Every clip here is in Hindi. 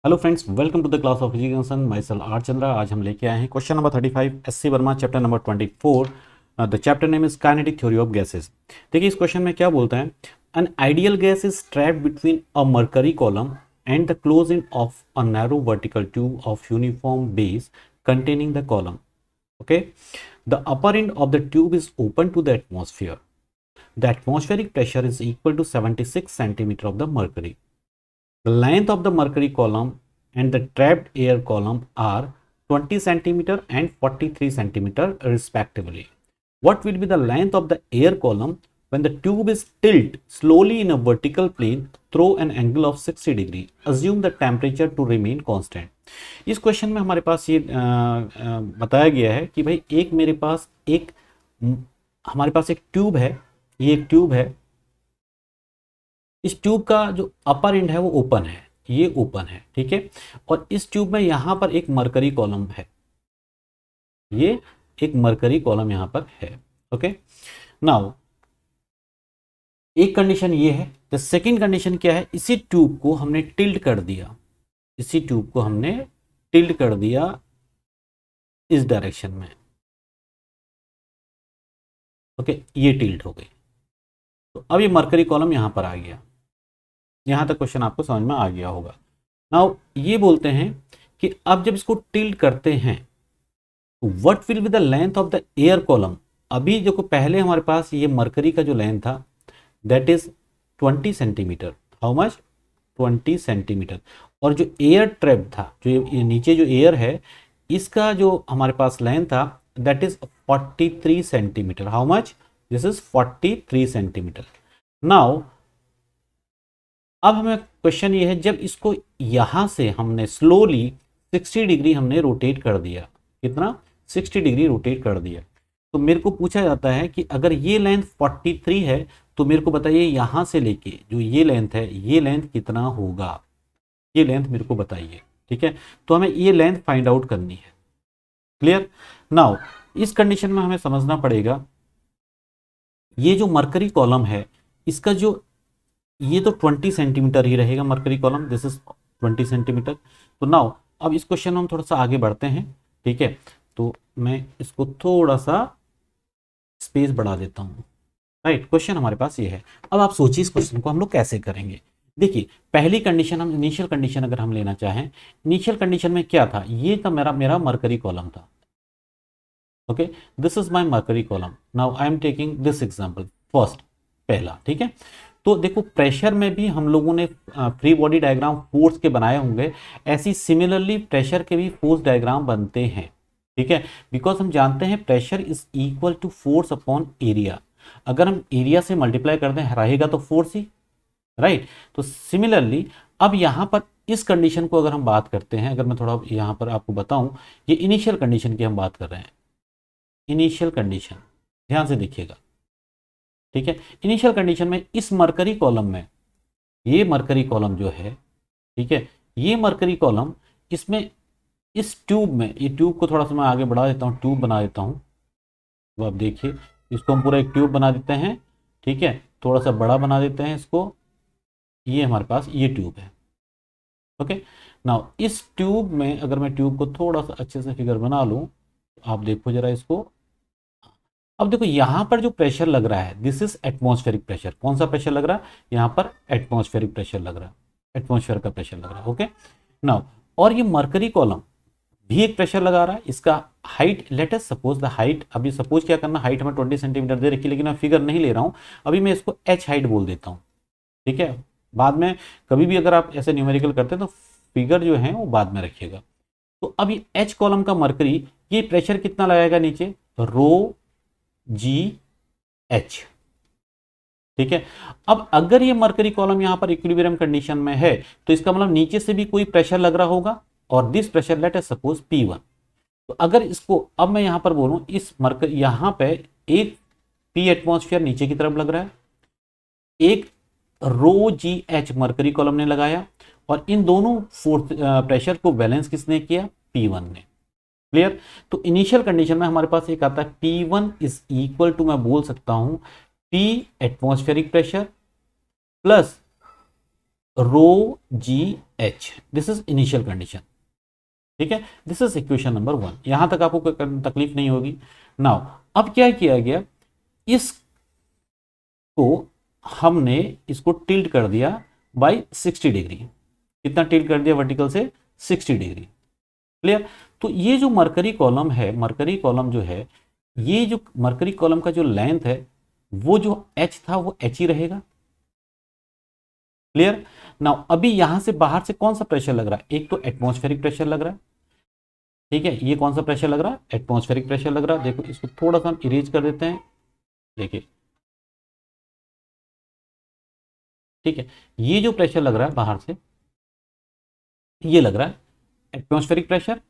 Hello friends, welcome to the class of education. Myself R Chandra. आज हम लेके आए हैं question number 35 S C Verma, chapter number 24। The chapter name is kinetic theory of gases. देखिए इस क्वेश्चन में क्या बोलता है। An ideal gas is trapped between a mercury column and the closed end of a narrow vertical tube of uniform base containing the column. Okay, the upper end of the tube is open to the atmosphere. The atmospheric pressure is equal to 76 centimeter of the mercury. The length of the mercury column and the trapped air column are 20 centimeter and 43 centimeter respectively. What will be the length of the air column when the tube is tilted slowly in a vertical plane through an angle of 60 degree? Assume the temperature to remain constant. इस क्वेश्चन में हमारे पास ये बताया गया है कि भाई एक मेरे पास एक हमारे पास एक ट्यूब है। ये एक ट्यूब है। इस ट्यूब का जो अपर एंड है वो ओपन है, ये ओपन है, ठीक है। और इस ट्यूब में यहां पर एक मरकरी कॉलम है, ये एक मरकरी कॉलम यहां पर है। ओके, नाउ एक कंडीशन ये है। द सेकंड कंडीशन क्या है, इसी ट्यूब को हमने टिल्ट कर दिया, इसी ट्यूब को हमने टिल्ट कर दिया इस डायरेक्शन में। ओके, ये टिल्ट हो गई, तो अब ये मरकरी कॉलम यहां पर आ गया। यहां तक क्वेश्चन आपको समझ में आ गया होगा। नाउ ये बोलते हैं कि अब जब इसको टिल्ट करते हैं, what will be the length of the air column. अभी जो पहले हमारे पास ये मरकरी का जो लेंथ था that is 20 centimetre. How much? 20 centimetre. और जो एयर ट्रैप था, जो ये नीचे जो एयर है, इसका जो हमारे पास लेंथ था that is 43 centimetre. How much? This is 43 centimetre. Now अब हमें क्वेश्चन ये है, जब इसको यहां से हमने स्लोली 60 डिग्री हमने रोटेट कर दिया, कितना? 60 डिग्री रोटेट कर दिया, तो मेरे को पूछा जाता है कि अगर ये लेंथ 43 है तो मेरे को बताइए यहां से लेके जो ये लेंथ है, ये लेंथ कितना होगा, ये लेंथ मेरे को बताइए। ठीक है, तो हमें ये लेंथ फाइंड आउट करनी है। क्लियर? नाउ इस कंडीशन में हमें समझना पड़ेगा, ये जो मरकरी कॉलम है इसका जो ये तो 20 सेंटीमीटर ही रहेगा mercury column, this is 20 centimetre. तो नाउ अब इस क्वेश्चन में हम थोड़ा सा आगे बढ़ते हैं। ठीक है, तो मैं इसको थोड़ा सा स्पेस बढ़ा देता हूँ। राइट, क्वेश्चन हमारे पास ये है। अब आप सोचिए इस क्वेश्चन को हम लोग कैसे करेंगे। देखिए पहली कंडीशन, हम इनिशियल कंडीशन अगर हम लेना चाहें, इनिशियल कंडीशन में क्या था, ये था मेरा मेरा मरकरी कॉलम था। Okay, this is my mercury column. Now I am taking this example first, पहला। ठीक है, तो देखो प्रेशर में भी हम लोगों ने फ्री बॉडी डायग्राम फोर्स के बनाए होंगे, ऐसी सिमिलरली प्रेशर के भी फोर्स डायग्राम बनते हैं। ठीक है, बिकॉज हम जानते हैं pressure is equal to force upon area. अगर हम एरिया से मल्टीप्लाई करते हैं रहेगा तो फोर्स ही, राइट। तो सिमिलरली अब यहां पर इस कंडीशन को अगर हम बात करते हैं, अगर मैं थोड़ा यहां पर आपको बताऊं, ये इनिशियल कंडीशन की हम बात कर रहे हैं। इनिशियल कंडीशन ध्यान से देखिएगा। ठीक है, इनिशियल कंडीशन में इस मरकरी कॉलम में, ये मरकरी कॉलम जो है, ठीक है, ये मरकरी कॉलम, इसमें इस ट्यूब में, ये ट्यूब को थोड़ा सा मैं आगे बढ़ा देता हूँ, ट्यूब बना देता हूँ। तो आप देखिए इसको हम पूरा एक ट्यूब बना देते हैं। ठीक है, थोड़ा सा बड़ा बना देते हैं इसको। ये हमारे पास ये ट्यूब है। ओके, नाउ इस ट्यूब में अगर मैं ट्यूब को थोड़ा सा अच्छे से फिगर बना लूँ, आप देखो जरा इसको। अब देखो यहां पर जो प्रेशर लग रहा है दिस इज एटमॉस्फेरिक प्रेशर। कौन सा प्रेशर लग रहा है? यहां पर एटमॉस्फेरिक प्रेशर लग रहा है, एटमॉस्फेयर का प्रेशर लग रहा है। ओके, नाउ और ये मरकरी कॉलम भी एक प्रेशर लगा रहा है। इसका height, let us suppose the height, अभी सपोज क्या करना, हाइट हमें 20 सेंटीमीटर दे रखी, लेकिन मैं फिगर नहीं ले रहा हूं, अभी मैं इसको एच हाइट बोल देता हूं। ठीक है, बाद में कभी भी अगर आप ऐसे न्यूमेरिकल करते हैं तो फिगर जो है वो बाद में रखिएगा। तो अब ये एच कॉलम का मरकरी, ये प्रेशर कितना लगाएगा नीचे? रो जी एच। ठीक है, अब अगर ये मरकरी कॉलम यहां पर इक्विलिब्रियम कंडीशन में है तो इसका मतलब नीचे से भी कोई प्रेशर लग रहा होगा, और this pressure let us suppose P1। तो अगर इसको अब मैं यहां पर बोलूं, इस मरकरी यहां पे एक P एटमॉस्फेयर नीचे की तरफ लग रहा है, एक रो जी एच मरकरी कॉलम ने लगाया, और इन दोनों फोर्स प्रेशर को बैलेंस किसने किया? P1 ने। क्लियर? तो इनिशियल कंडीशन में हमारे पास एक आता है P1 इज इक्वल टू, मैं बोल सकता हूं P atmospheric pressure plus rho ji H, this is initial condition. ठीक है, दिस इज इक्वेशन नंबर 1। यहां तक आपको कोई तकलीफ नहीं होगी। नाउ अब क्या किया गया, इसको हमने इसको टिल्ट कर दिया बाय 60 डिग्री। कितना टिल्ट कर दिया वर्टिकल से? 60 डिग्री। क्लियर? तो ये जो मरकरी कॉलम है, मरकरी कॉलम जो है, ये जो मरकरी कॉलम का जो लेंथ है वो जो एच था वो एच ही रहेगा। क्लियर? नाउ अभी यहां से बाहर से कौन सा प्रेशर लग रहा है? एक तो एटमॉस्फेरिक प्रेशर लग रहा है। ठीक है, ये कौन सा प्रेशर लग रहा है? एटमॉस्फेरिक प्रेशर लग रहा है। देखो इसको थोड़ा सा हम इरेज कर देते हैं। देखिए, ठीक है, ये जो प्रेशर लग रहा है बाहर से, ये लग रहा है एटमॉस्फेरिक प्रेशर।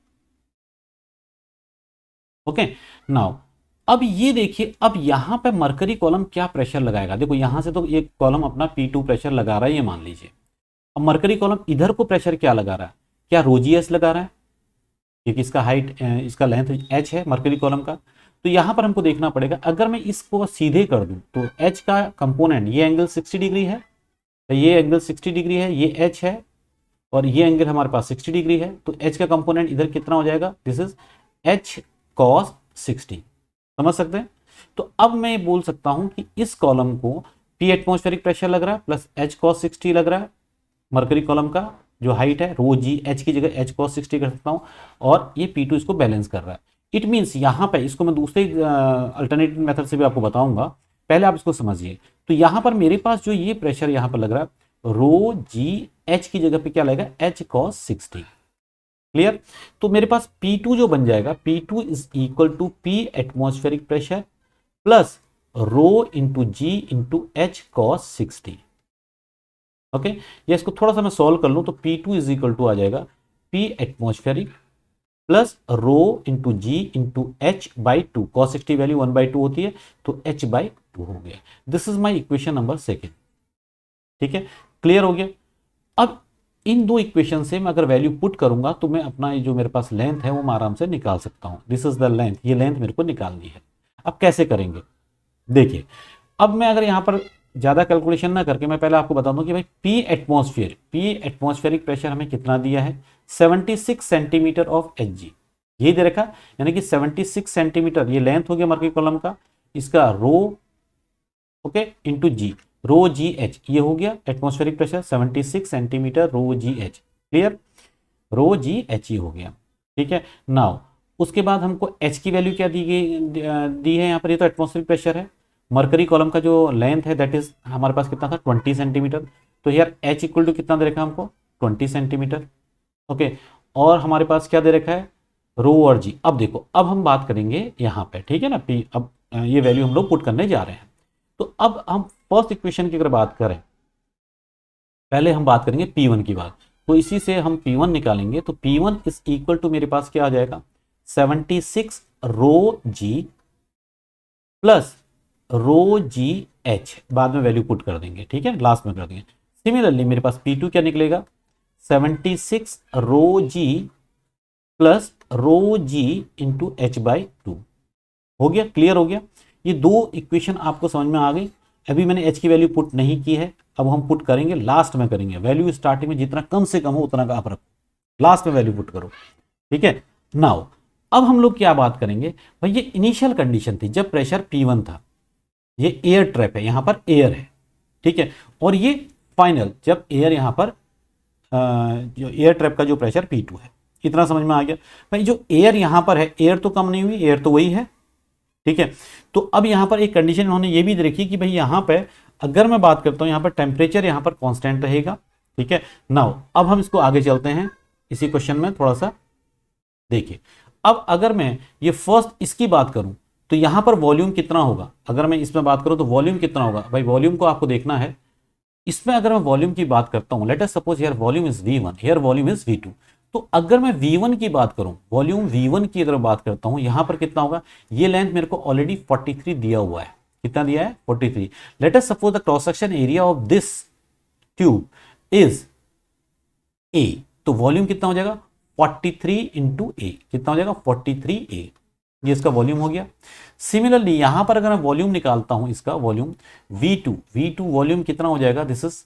ओके, नाउ अब ये देखिए, अब यहां पे मरकरी कॉलम क्या प्रेशर लगाएगा? देखो यहां से तो ये कॉलम अपना P2 प्रेशर लगा रहा है, ये मान लीजिए। अब मरकरी कॉलम इधर को प्रेशर क्या लगा रहा है? क्या रोजीएस लगा रहा है? क्योंकि इसका हाइट, इसका लेंथ h है मरकरी कॉलम का। तो यहां पर हमको देखना पड़ेगा, अगर मैं इसको सीधे कर दूं तो h का कंपोनेंट, ये एंगल 60 डिग्री है, तो ये एंगल 60 डिग्री है, ये h है, और ये एंगल हमारे पास 60 डिग्री है। तो h का कंपोनेंट इधर कितना हो जाएगा? This is h cos 60। समझ सकते हैं? तो अब मैं बोल सकता हूं कि इस कॉलम को P एटमॉस्फेरिक प्रेशर लग रहा है प्लस h cos 60 लग रहा है। मरकरी कॉलम का जो हाइट है, रो जी एच की जगह h cos 60 कर सकता हूं, और ये P2 इसको बैलेंस कर रहा है। इट मीन्स यहां पे इसको मैं दूसरे अल्टरनेटिव मेथड से भी आपको बताऊंगा, पहले आप इसको समझिए। तो यहां पर मेरे पास जो ये प्रेशर यहां पर लग रहा है, रो जी एच की जगह पे क्या लगेगा? h cos 60। क्लियर? तो मेरे पास P2 जो बन जाएगा, P2 is equal to P atmospheric pressure plus rho into g into h cos 60। Okay, या इसको थोड़ा सा मैं सॉल्व कर लूं तो P2 इज इक्वल टू आ जाएगा P atmospheric plus rho into g into H by two. Cos 60 value 1/2 होती है, तो h बाई 2 हो गया। This is my equation number 2। ठीक है, क्लियर हो गया? अब इन दो इक्वेशन से मैं अगर वैल्यू पुट करूंगा तो मैं अपना जो मेरे पास लेंथ है वो मैं आराम से निकाल सकता हूं। दिस इज द लेंथ, ये लेंथ मेरे को निकालनी है। अब कैसे करेंगे? देखिए, अब मैं अगर यहां पर ज्यादा कैलकुलेशन ना करके मैं पहले आपको बता दूं कि भाई पी एटमॉस्फेरिक प्रेशर हमें कितना दिया है? 76 सेंटीमीटर ऑफ एच जी, ये दे रखा, यानी कि 76 सेंटीमीटर ये लेंथ हो गया मरकरी कॉलम का, इसका रो, ओके, इंटू जी, रो जी एच ये हो गया एटमॉस्फेरिक प्रेशर 76 सेंटीमीटर रो जी एच। क्लियर? रो जी एच ये हो गया। ठीक है, नाउ उसके बाद हमको एच की वैल्यू क्या दी गई, दी है यहाँ पर? ये तो एटमॉस्फेरिक प्रेशर है। मरकरी कॉलम का जो लेंथ है दैट इज हमारे पास कितना था? 20 सेंटीमीटर। तो यार एच इक्वल टू कितना दे रखा है हमको? 20 सेंटीमीटर। ओके, और हमारे पास क्या दे रखा है? रो और जी। अब देखो, अब हम बात करेंगे यहाँ पे, ठीक है ना, पी, अब ये वैल्यू हम लोग पुट करने जा रहे हैं। तो अब हम फर्स्ट इक्वेशन की अगर बात करें, पहले हम बात करेंगे P1 की बात। तो इसी से हम P1 निकालेंगे, तो P1 इज इक्वल टू मेरे पास क्या आ जाएगा? 76 रो जी प्लस रो जी एच, बाद में वैल्यू पुट कर देंगे, ठीक है, लास्ट में कर देंगे। सिमिलरली मेरे पास P2 क्या निकलेगा? 76 rho G plus rho G into H by 2। हो गया? क्लियर हो गया? ये दो इक्वेशन आपको समझ में आ गई। अभी मैंने एच की वैल्यू पुट नहीं की है, अब हम पुट करेंगे, लास्ट में करेंगे। वैल्यू स्टार्टिंग में जितना कम से कम हो उतना का आप रखो, लास्ट में वैल्यू पुट करो। ठीक है, नाउ अब हम लोग क्या बात करेंगे भाई? ये इनिशियल कंडीशन थी जब प्रेशर P1 था, ये एयर ट्रैप है, यहां पर एयर है, ठीक है, और ये फाइनल जब एयर यहां पर जो एयर ट्रैप का जो प्रेशर P2 है। इतना समझ में आ गया भाई? जो एयर यहां पर है, एयर तो कम नहीं हुई, एयर तो वही है, ठीक है। तो अब यहां पर एक कंडीशन इन्होंने ये भी रखी कि भाई यहां पे अगर मैं बात करता हूं यहां पर टेम्परेचर यहां पर कांस्टेंट रहेगा, ठीक है। नाउ अब हम इसको आगे चलते हैं, इसी क्वेश्चन में थोड़ा सा देखिए। अब अगर मैं ये फर्स्ट इसकी बात करूं तो यहां पर वॉल्यूम कितना होगा? अगर मैं इसमें बात करूं तो वॉल्यूम कितना होगा भाई? वॉल्यूम को आपको देखना है। इसमें अगर मैं वॉल्यूम की बात करता हूं, let us suppose here volume is V1, here volume is V2। तो अगर मैं V1 की बात करूं, वॉल्यूम V1 की अगर बात करता हूं, यहां पर कितना होगा? ये लेंथ मेरे को ऑलरेडी 43 दिया हुआ है। कितना दिया है? 43। Let us suppose the cross section area of this tube is A, तो वॉल्यूम कितना हो जाएगा? 43 इंटू ए, कितना हो जाएगा? 43A। ये इसका वॉल्यूम हो गया। सिमिलरली यहां पर अगर मैं वॉल्यूम निकालता हूं, इसका वॉल्यूम V2 वॉल्यूम कितना हो जाएगा? दिस इज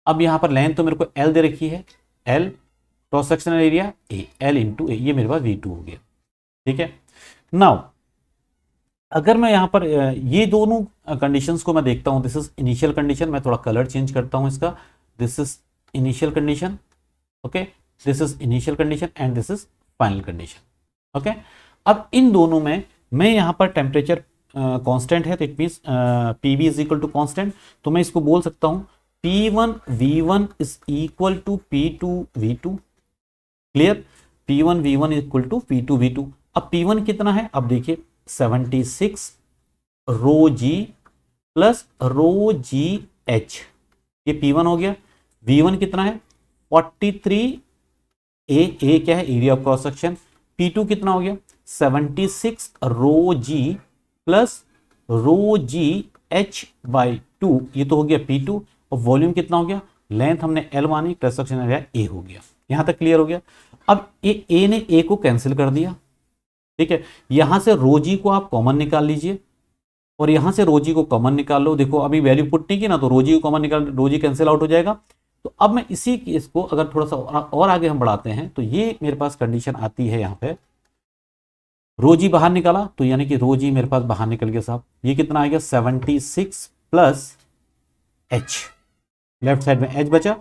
अब यहाँ पर लेंथ तो मेरे को L दे रखी है, L cross sectional area A, L into A, ये मेरे पास V2 हो गया। ठीक है, नाउ अगर मैं यहाँ पर ये दोनों कंडीशंस को मैं देखता हूँ, दिस इज इनिशियल कंडीशन, मैं थोड़ा कलर चेंज करता हूँ इसका, this is initial condition, okay, this is initial condition and this is final condition. Okay, अब इन दोनों में मैं यहाँ पर टेम्परेचर कांस्टेंट है, तो it means PV is equal to constant, तो मैं इसको बोल सकता हूँ P1 V1 is equal to P2 V2। Clear, P1 V1 equal to P2 V2। अब P1 कितना है, अब देखिए 76 रो जी प्लस रो जी एच, ये P1 हो गया। V1 कितना है 43 ए क्या है, area of cross section. P2 कितना हो गया 76 rho G plus rho ji H by 2, ये तो हो गया P2। और वॉल्यूम कितना हो गया, लेंथ हमने L मानी, क्रॉस सेक्शन एरिया A हो गया। यहां तक क्लियर हो गया। अब A ने A को कैंसिल कर दिया, ठीक है, यहां से रो जी को आप कॉमन निकाल लीजिए और यहां से रो जी को कॉमन निकाल लो। देखो अभी वैल्यू पुट नहीं की ना, तो रो जी को कॉमन निकाल, रो जी कैंसिल आउट हो जाएगा। तो अब मैं इसी केस को अगर थोड़ा सा और आगे हम बढ़ाते हैं, तो ये मेरे पास कंडीशन आती है, यहाँ पे रो जी बाहर निकाला, तो यानी कि रो जी मेरे पास बाहर निकल गया साहब। ये कितना आ गया 76 प्लस एच, लेफ्ट साइड में एच बचा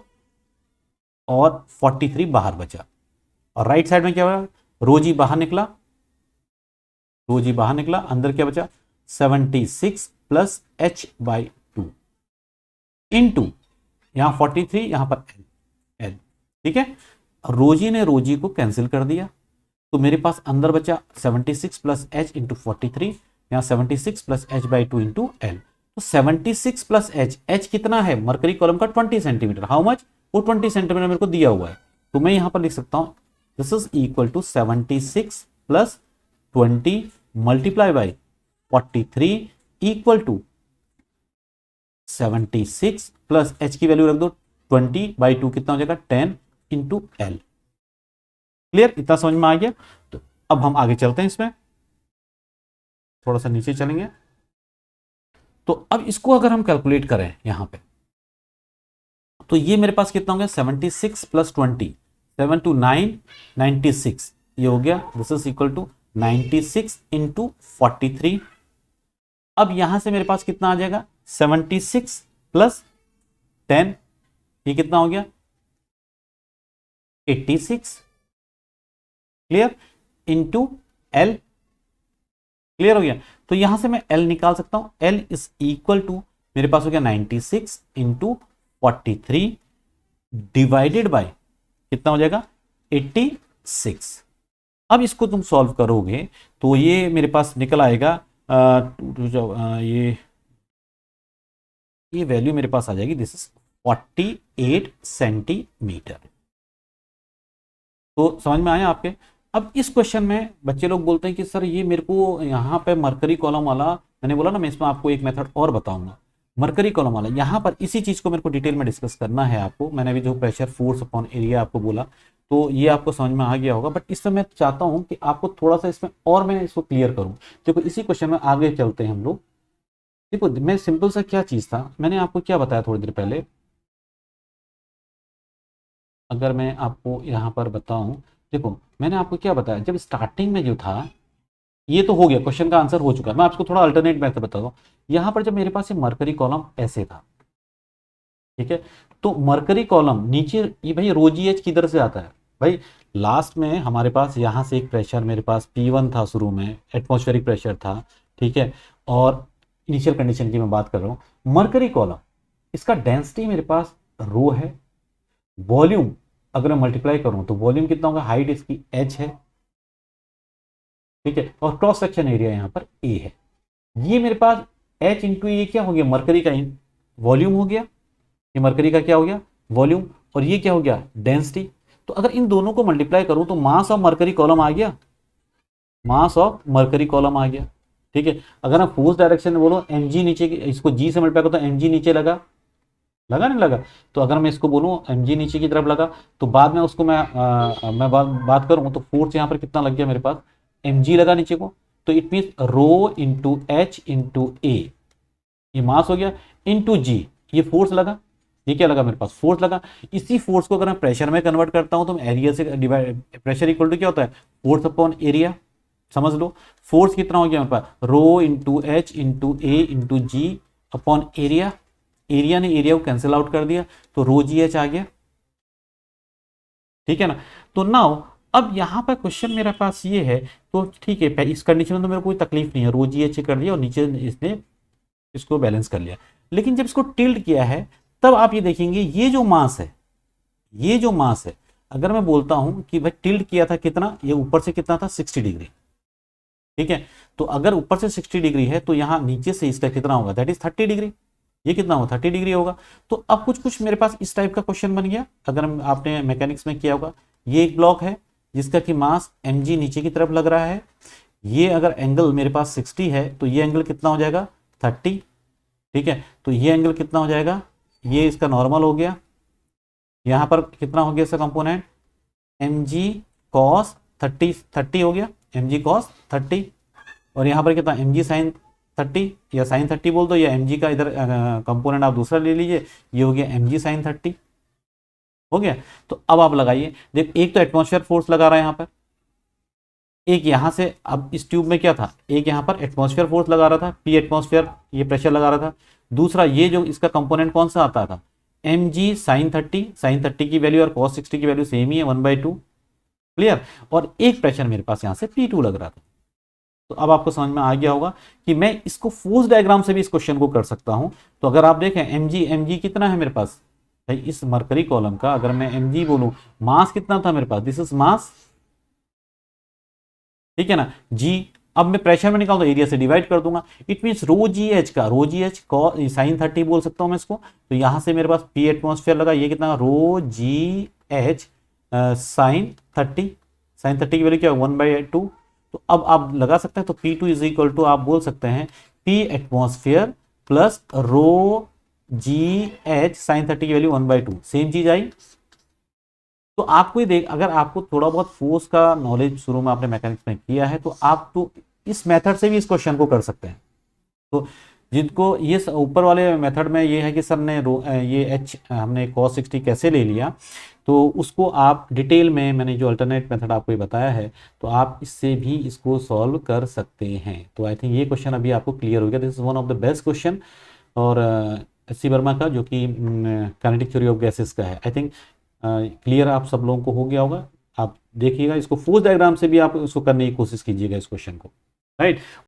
और 43 बाहर बचा, और राइट साइड में क्या हुआ, रो जी बाहर निकला, रो जी बाहर निकला, अंदर क्या बचा 76 प्लस एच बाई 2 इंटू यहां 43, यहां पर एल। ठीक है, रोजी ने रोजी को कैंसिल कर दिया, तो मेरे पास अंदर बचा 76 प्लस एच इंटू 43, यहां 76 plus H by 2 into L. तो 76 प्लस एच कितना है, मरकरी कॉलम का 20 सेंटीमीटर, हाउ मच, वो 20 सेंटीमीटर मेरे को दिया हुआ है। तो मैं यहां पर लिख सकता हूं this is equal to 76 plus 20 multiply by 43 equal to 76 plus h की वैल्यू रख दो 20 बाई 2, कितना हो जाएगा 10 इंटू एल। क्लियर, इतना समझ में आ गया। तो अब हम आगे चलते हैं, इसमें थोड़ा सा नीचे चलेंगे। तो अब इसको अगर हम कैलकुलेट करें यहां पे, तो ये मेरे पास कितना हो गया 76 प्लस 20, 7 to 9 96, ये हो गया, this is equal to 96 into 43। अब यहां से मेरे पास कितना आ जाएगा 76 प्लस 10, ये कितना हो गया 86, क्लियर, इंटू एल। क्लियर हो गया। तो यहां से मैं एल निकाल सकता हूं, एल इज इक्वल टू मेरे पास हो गया 96 इंटू 43 डिवाइडेड बाय कितना हो जाएगा 86। अब इसको तुम सॉल्व करोगे तो ये मेरे पास निकल आएगा ये वैल्यू मेरे पास आ जाएगी, दिस इज 48 सेंटीमीटर। तो समझ में आया आपके। अब इस क्वेश्चन में बच्चे लोग बोलते हैं कि सर ये मेरे को यहाँ पे मरकरी कॉलम वाला, मैंने बोला ना मैं इसमें आपको एक मेथड और बताऊंगा, मरकरी कॉलम वाला यहाँ पर इसी चीज को मेरे को डिटेल में डिस्कस करना है आपको। मैंने अभी जो प्रेशर फोर्स अपॉन एरिया आपको बोला, तो ये आपको समझ में आ गया होगा, बट इसमें मैं चाहता हूँ कि आपको थोड़ा सा इसमें और मैं इसको क्लियर करूँ। देखो इसी क्वेश्चन में आगे चलते हैं हम लोग। देखो मैं सिंपल सा क्या चीज था, मैंने आपको क्या बताया थोड़ी देर पहले, अगर मैं आपको यहाँ पर बताऊं, देखो मैंने आपको क्या बताया, जब स्टार्टिंग में जो था ये तो हो गया, क्वेश्चन का आंसर हो चुका है, मैं आपको थोड़ा अल्टरनेट मेथड बताता हूँ। यहाँ पर जब मेरे पास ये मरकरी कॉलम ऐसे था, ठीक है, तो मरकरी कॉलम नीचे ये भाई रोजी एच किधर से आता है भाई, लास्ट में हमारे पास यहाँ से एक प्रेशर मेरे पास P1 था, शुरू में एटमॉस्फेरिक प्रेशर था, ठीक है, और इनिशियल कंडीशन की मैं बात कर रहा हूँ। मरकरी कॉलम इसका डेंसिटी मेरे पास रो है, वॉल्यूम अगर मैं मल्टीप्लाई करूं तो वॉल्यूम कितना होगा, हाइट इसकी h है, ठीक है, और क्रॉस सेक्शन एरिया यहां पर a है। ये मेरे पास h इंटू ये क्या हो गया, मरकरी का वॉल्यूम हो गया, ये मरकरी का क्या हो गया वॉल्यूम, और ये क्या हो गया डेंसिटी। तो अगर इन दोनों को मल्टीप्लाई करूं तो मास ऑफ मरकरी कॉलम आ गया, मास ऑफ मरकरी कॉलम आ गया, ठीक है। अगर मैं फोर्स डायरेक्शन में बोलूं mg नीचे, इसको g से मल्टीप्लाई करो तो mg नीचे लगा नहीं लगा। तो अगर मैं इसको बोलूं mg नीचे की तरफ लगा, तो बाद में उसको मैं बात करूं तो फोर्स यहां पर कितना लग गया मेरे पास, mg लगा नीचे को, तो it mean rho into H into A, ये मास हो गया, इंटू जी ये फोर्स लगा, ये क्या लगा मेरे पास, फोर्स लगा। इसी फोर्स को अगर मैं प्रेशर में कन्वर्ट करता हूं तो एरिया से डिवाइड, प्रेशर इक्वल टू क्या होता है, फोर्स अपॉन एरिया। समझ लो फोर्स कितना हो गया मेरे पास, रो इंटू एच इंटू ए इंटू जी अपॉन एरिया। एरिया ने एरिया को कैंसिल आउट कर दिया तो रो जी एच आ गया, ठीक है ना। तो नाउ अब यहां पर क्वेश्चन मेरे पास ये है, तो ठीक है इस कंडीशन में तो मेरे को कोई तकलीफ नहीं है, रो जी एच कर दिया और नीचे इसने इसको बैलेंस कर लिया। लेकिन जब इसको टिल्ट किया है तब आप ये देखेंगे ये जो मास है, ये जो मास है, अगर मैं बोलता हूं कि भाई टिल्ट किया था कितना, ये ऊपर से कितना था 60 डिग्री, ठीक है। तो अगर ऊपर से 60 डिग्री है तो यहां नीचे से इसका कितना होगा, दैट इज 30 डिग्री। ये कितना होगा 30 डिग्री होगा। तो अब कुछ कुछ मेरे पास इस टाइप का क्वेश्चन बन गया, अगर आपने मैकेनिक्स में किया होगा। ये एक ब्लॉक है जिसका कि मास mg नीचे की तरफ लग रहा है, ये अगर एंगल मेरे पास 60 है तो ये एंगल कितना हो जाएगा 30, ठीक है। तो ये एंगल कितना हो जाएगा, ये इसका नॉर्मल हो गया, यहां पर कितना हो गया इसका कंपोनेंट mg cos 30 हो गया, mg cos 30, और यहां पर कितना mg sin 30 या sin 30 बोल दो, या mg का इधर कंपोनेंट आप दूसरा ले लीजिए, ये हो गया mg sin 30 हो गया। तो अब आप लगाइए, देख एक तो एटमॉस्फेयर फोर्स लगा रहा है यहां पर, एक यहां से, अब इस ट्यूब में क्या था, एक यहां पर एटमॉस्फेयर फोर्स लगा रहा था, पी एटमॉस्फेयर ये प्रेशर लगा रहा था, दूसरा ये जो इसका कंपोनेंट कौन सा आता था mg sin 30 की वैल्यू और cos 60 की वैल्यू सेम ही है 1/2, क्लियर। और एक प्रेशर मेरे पास यहां से P2 लग रहा था। तो अब आपको समझ में आ गया होगा कि मैं इसको फोर्स डायग्राम से भी इस क्वेश्चन को कर सकता हूं। तो अगर आप देखें mg कितना है मेरे पास भाई, इस मरकरी कॉलम का अगर मैं mg बोलूं, मास कितना था मेरे पास, दिस इज मास, ठीक है ना जी। अब मैं प्रेशर में निकालूंगा एरिया से डिवाइड कर दूंगा, it mean rho ji h का, रो जी एच साइन 30 बोल सकता हूं मैं इसको। तो यहां से मेरे पास पी एटमॉस्फेयर लगा, ये कितना रो जी एच साइन 30 की वैल्यू क्या 1/2। तो अब आप लगा सकते हैं, तो P2 इज इक्वल टू आप बोल सकते हैं पी एटमॉस्फेयर प्लस रो जी एच साइन 30 की वैल्यू 1/2, सेम चीज आई। तो आपको ही देख, अगर आपको थोड़ा बहुत फोर्स का नॉलेज शुरू में आपने मैकेनिक्स में किया है तो आप तो इस मेथड से भी इस क्वेश्चन को कर सकते हैं। तो जिनको ये ऊपर वाले मेथड में ये है कि सर ने ये एच हमने cos 60 कैसे ले लिया, तो उसको आप डिटेल में, मैंने जो अल्टरनेट मेथड आपको ये बताया है, तो आप इससे भी इसको सॉल्व कर सकते हैं। तो आई थिंक ये क्वेश्चन अभी आपको क्लियर हो गया, this is one of the best question, और एस सी वर्मा का जो कि काइनेटिक थ्योरी ऑफ गैसेस का है। आई थिंक क्लियर आप सब लोगों को हो गया होगा। आप देखिएगा इसको फोर्स डायग्राम से भी आप इसको करने की कोशिश कीजिएगा इस क्वेश्चन को, राइट।